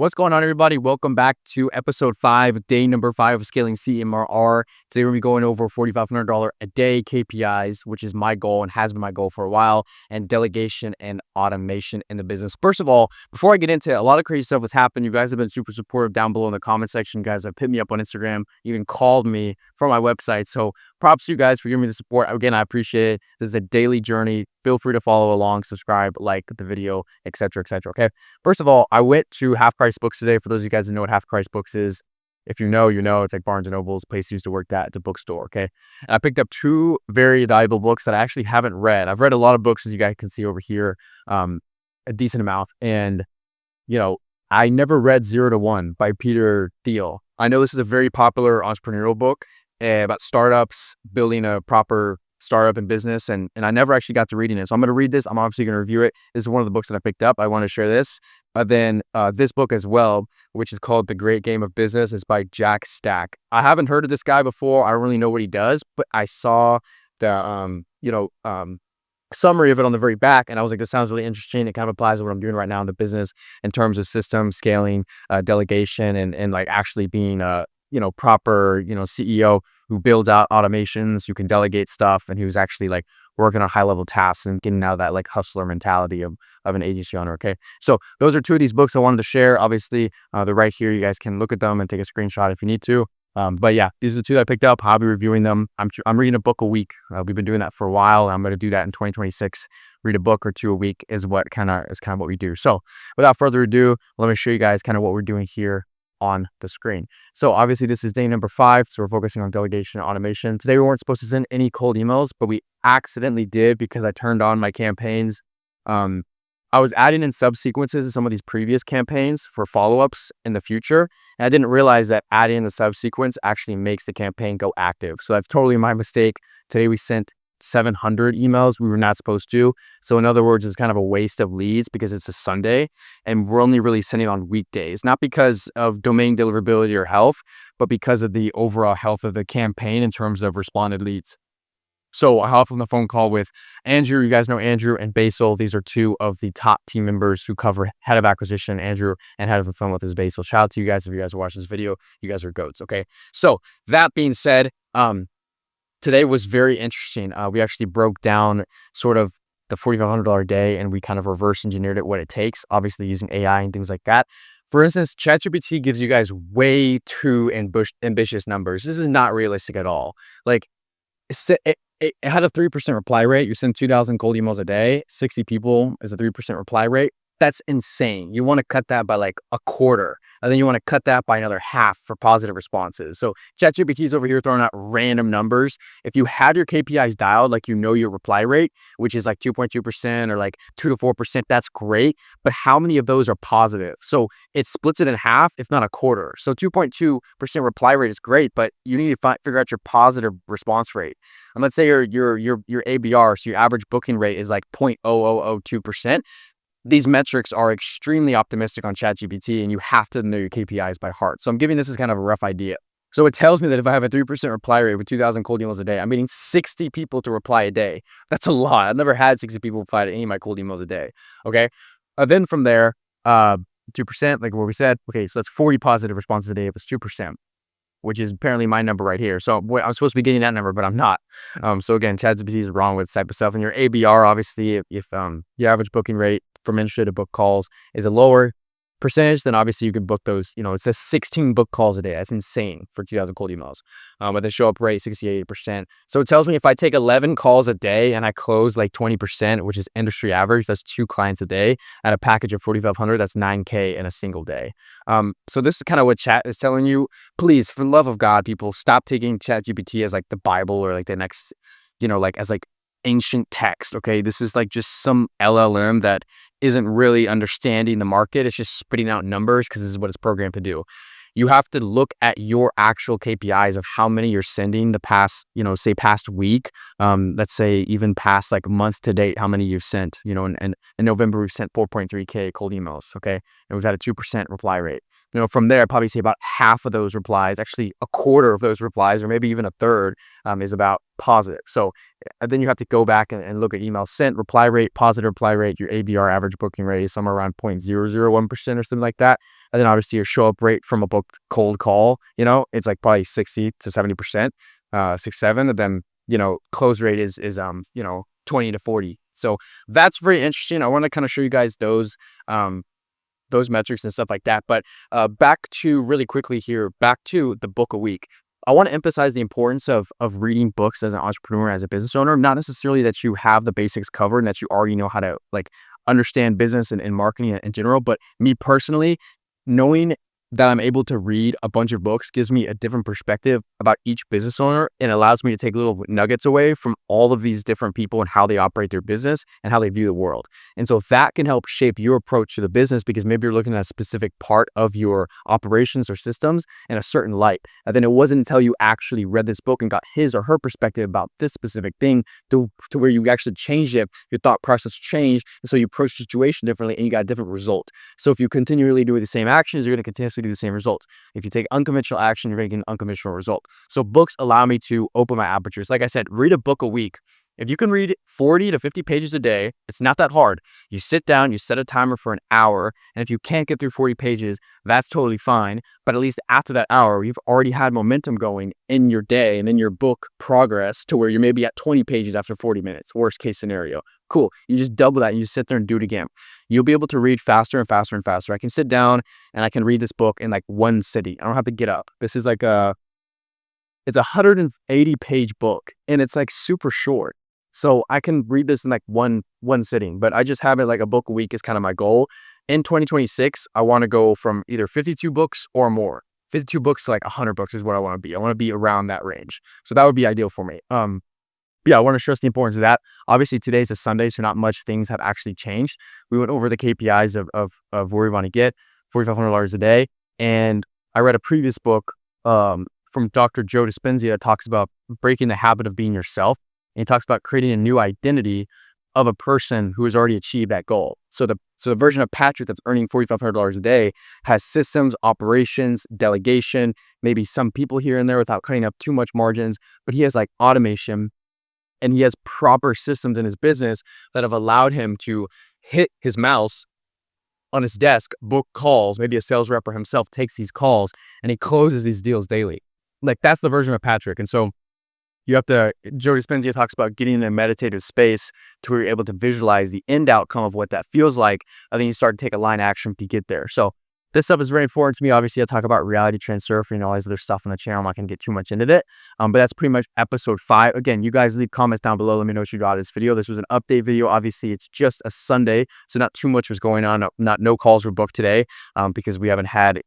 What's going on, everybody? Welcome back to episode 5, day number 5 of scaling CMRR. Today, we're going to be going over $4,500 a day KPIs, which is my goal and has been my goal for a while, and delegation and automation in the business. First of all, before I get into it, a lot of crazy stuff has happened. You guys have been super supportive down below in the comment section. You guys have hit me up on Instagram, even called me from my website. So props to you guys for giving me the support. Again, I appreciate it. This is a daily journey. Feel free to follow along, subscribe, like the video, etc., etc. Okay. First of all, I went to Half Price Books today. For those of you guys that know what Half Price Books is, if you know, you know. It's like Barnes & Noble's place I used to work at the bookstore. Okay. And I picked up 2 very valuable books that I actually haven't read. I've read a lot of books, as you guys can see over here, a decent amount. And, I never read 0 to 1 by Peter Thiel. I know this is a very popular entrepreneurial book about startups, building a proper startup and business, and I never actually got to reading it. So I'm going to read this. I'm obviously going to review it. This is one of the books that I picked up. I want to share this. Then this book as well, which is called The Great Game of Business, is by Jack Stack. I haven't heard of this guy before. I don't really know what he does, but I saw the summary of it on the very back, and I was like, this sounds really interesting. It kind of applies to what I'm doing right now in the business in terms of system scaling, delegation, and like actually being proper, CEO who builds out automations, who can delegate stuff, and who's actually like working on high level tasks and getting out of that like hustler mentality of an agency owner. Okay. So those are 2 of these books I wanted to share. Obviously, they're right here. You guys can look at them and take a screenshot if you need to. But yeah, these are the 2 that I picked up. I'll be reviewing them. I'm reading a book a week. We've been doing that for a while. And I'm going to do that in 2026. Read a book or 2 a week is kind of what we do. So without further ado, let me show you guys kind of what we're doing here on the screen. So obviously this is day number 5. So we're focusing on delegation and automation. Today we weren't supposed to send any cold emails, but we accidentally did because I turned on my campaigns. I was adding in subsequences to some of these previous campaigns for follow-ups in the future. And I didn't realize that adding the subsequence actually makes the campaign go active. So that's totally my mistake. Today we sent 700 emails we were not supposed to. So in other words, it's kind of a waste of leads because it's a Sunday and we're only really sending on weekdays, not because of domain deliverability or health, but because of the overall health of the campaign in terms of responded leads. So I hop on the phone call with Andrew. You guys know Andrew and Basil. These are 2 of the top team members who cover head of acquisition, Andrew, and head of fulfillment is Basil. Shout out to you guys. If you guys are watching this video, you guys are goats. Okay. So that being said, today was very interesting. We actually broke down sort of the $4,500 a day and we kind of reverse engineered it, what it takes, obviously using AI and things like that. For instance, ChatGPT gives you guys way too ambitious numbers. This is not realistic at all. Like it had a 3% reply rate. You send 2,000 cold emails a day, 60 people is a 3% reply rate. That's insane. You want to cut that by like a quarter, and then you want to cut that by another half for positive responses. So ChatGPT is over here throwing out random numbers. If you had your KPIs dialed, like your reply rate, which is like 2.2% or like 2 to 4%, that's great. But how many of those are positive? So it splits it in half, if not a quarter. So 2.2% reply rate is great, but you need to figure out your positive response rate. And let's say your ABR, so your average booking rate is like 0.0002%. These metrics are extremely optimistic on ChatGPT, and you have to know your KPIs by heart. So I'm giving this as kind of a rough idea. So it tells me that if I have a 3% reply rate with 2,000 cold emails a day, I'm getting 60 people to reply a day. That's a lot. I've never had 60 people reply to any of my cold emails a day. Okay. Then from there, 2%, like what we said. Okay. So that's 40 positive responses a day if it's 2%. Which is apparently my number right here. So I'm supposed to be getting that number, but I'm not. So again, ChatGPT is wrong with this type of stuff. And your ABR, obviously, if your average booking rate from administrative book calls is a lower percentage, then obviously you can book those. It says 16 book calls a day. That's insane for 2,000 cold emails. But the show up rate 68%. So it tells me if I take 11 calls a day and I close like 20%, which is industry average, that's 2 clients a day at a package of 4,500. That's 9K in a single day. So this is kind of what chat is telling you. Please, for the love of God, people, stop taking ChatGPT as like the Bible or like the next, like as like ancient text. Okay. This is like just some LLM that isn't really understanding the market. It's just spitting out numbers because this is what it's programmed to do. You have to look at your actual KPIs of how many you're sending the past, say past week. Let's say even past like month to date, how many you've sent, and in November, we've sent 4.3K cold emails. Okay. And we've had a 2% reply rate. From there, I'd probably say about half of those replies, actually a quarter of those replies, or maybe even a third, is about positive. So then you have to go back and look at email sent, reply rate, positive reply rate. Your ABR, average booking rate, is somewhere around 0.001% or something like that. And then obviously your show up rate from a book cold call, you know, it's like probably 60 to 70%, 6, 7. And then, you know, close rate is, you know, 20 to 40. So that's very interesting. I want to kind of show you guys those metrics and stuff like that. But back to really quickly here, back to the book a week. I want to emphasize the importance of reading books as an entrepreneur, as a business owner. Not necessarily that you have the basics covered and that you already know how to like understand business and marketing in general, but me personally, knowing that I'm able to read a bunch of books gives me a different perspective about each business owner and allows me to take little nuggets away from all of these different people and how they operate their business and how they view the world. And so that can help shape your approach to the business, because maybe you're looking at a specific part of your operations or systems in a certain light. And then it wasn't until you actually read this book and got his or her perspective about this specific thing to where you actually changed it, your thought process changed. And so you approach the situation differently and you got a different result. So if you continually do the same actions, you're going to continuously do the same results. If you take unconventional action, you're going to get an unconventional result. So books allow me to open my apertures. Like I said, read a book a week. If you can read 40 to 50 pages a day, it's not that hard. You sit down, you set a timer for an hour, and if you can't get through 40 pages, that's totally fine. But at least after that hour, you've already had momentum going in your day and in your book progress to where you're maybe at 20 pages after 40 minutes, worst case scenario. Cool. You just double that and you sit there and do it again. You'll be able to read faster and faster and faster. I can sit down and I can read this book in like one sitting. I don't have to get up. This is like it's a 180 page book and it's like super short. So I can read this in like one sitting, but I just have it like a book a week is kind of my goal. In 2026, I want to go from either 52 books or more. 52 books to like 100 books is what I want to be. I want to be around that range. So that would be ideal for me. Yeah, I want to stress the importance of that. Obviously, today's a Sunday, so not much things have actually changed. We went over the KPIs of where we want to get $4,500 a day. And I read a previous book from Dr. Joe Dispenza that talks about breaking the habit of being yourself. And he talks about creating a new identity of a person who has already achieved that goal. So the version of Patrick that's earning $4,500 a day has systems, operations, delegation, maybe some people here and there without cutting up too much margins, but he has like automation and he has proper systems in his business that have allowed him to hit his mouse on his desk, book calls, maybe a sales rep or himself takes these calls and he closes these deals daily. Like that's the version of Patrick. And so you have to, Joe Dispenza talks about getting in a meditative space to where you're able to visualize the end outcome of what that feels like. And then you start to take a line of action to get there. So this stuff is very important to me. Obviously, I talk about reality transfer and all this other stuff on the channel. I'm not going to get too much into it. But that's pretty much episode 5. Again, you guys leave comments down below. Let me know what you got of this video. This was an update video. Obviously, it's just a Sunday, so not too much was going on. No calls were booked today because we haven't had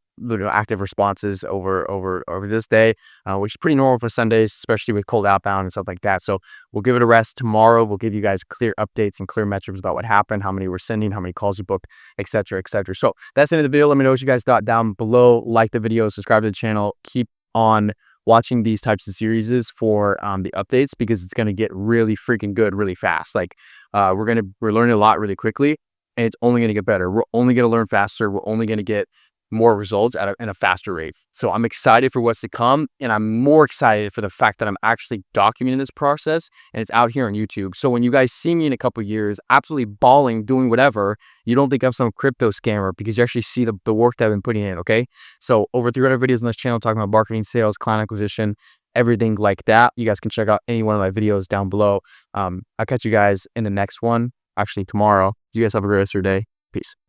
active responses over this day, which is pretty normal for Sundays, especially with cold outbound and stuff like that. So we'll give it a rest tomorrow. We'll give you guys clear updates and clear metrics about what happened, how many we're sending, how many calls we booked, etc., etc. So that's the end of the video. Let me know what you guys thought down below. Like the video, subscribe to the channel. Keep on watching these types of series for the updates, because it's going to get really freaking good really fast. Like we're learning a lot really quickly, and it's only going to get better. We're only going to learn faster. We're only going to get more results in a faster rate. So I'm excited for what's to come, and I'm more excited for the fact that I'm actually documenting this process and it's out here on YouTube. So when you guys see me in a couple of years absolutely balling, doing whatever, you don't think I'm some crypto scammer, because you actually see the work that I've been putting in. Okay, so over 300 videos on this channel talking about marketing, sales, client acquisition, everything like that. You guys can check out any one of my videos down below. I'll catch you guys in the next one, actually tomorrow. You guys have a great rest of your day. Peace.